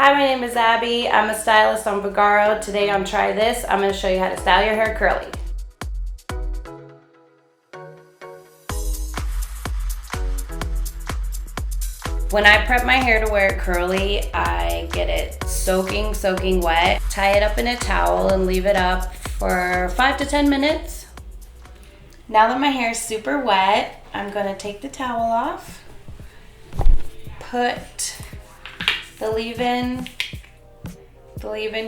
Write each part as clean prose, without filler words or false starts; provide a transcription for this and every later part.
Hi, my name is Abby. I'm a stylist on Vagaro. Today on Try This, I'm going to show you how to style your hair curly. When I prep my hair to wear it curly, I get it soaking wet. Tie it up in a towel and leave it up for 5 to 10 minutes. Now that my hair is super wet, I'm going to take the towel off, put the leave-in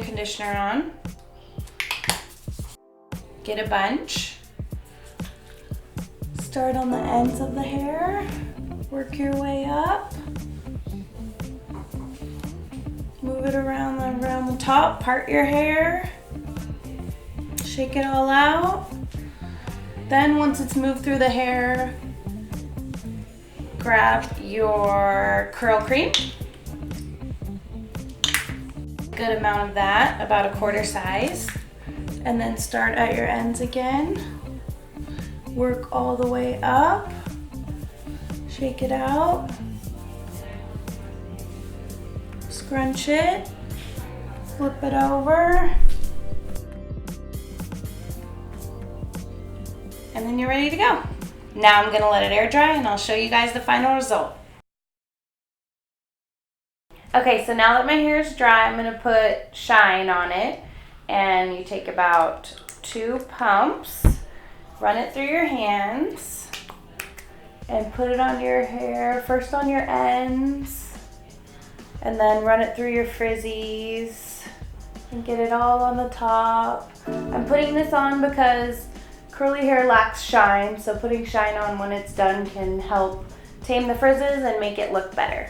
conditioner on, get a bunch, start on the ends of the hair, work your way up, move it around the top, part your hair, shake it all out. Then once it's moved through the hair, grab your curl cream. Good amount of that, about a quarter size. And then start at your ends again. Work all the way up. Shake it out. Scrunch it. Flip it over. And then you're ready to go. Now I'm gonna let it air dry and I'll show you guys the final result. Okay, so now that my hair is dry, I'm gonna put shine on it. And you take about 2 pumps, run it through your hands, and put it on your hair, first on your ends, and then run it through your frizzies, and get it all on the top. I'm putting this on because curly hair lacks shine, so putting shine on when it's done can help tame the frizzes and make it look better.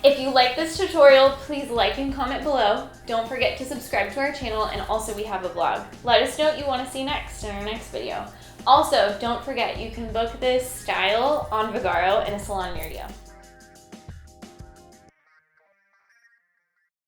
If you like this tutorial, please like and comment below. Don't forget to subscribe to our channel, and also we have a blog. Let us know what you want to see next in our next video. Also, don't forget you can book this style on Vagaro in a salon near you.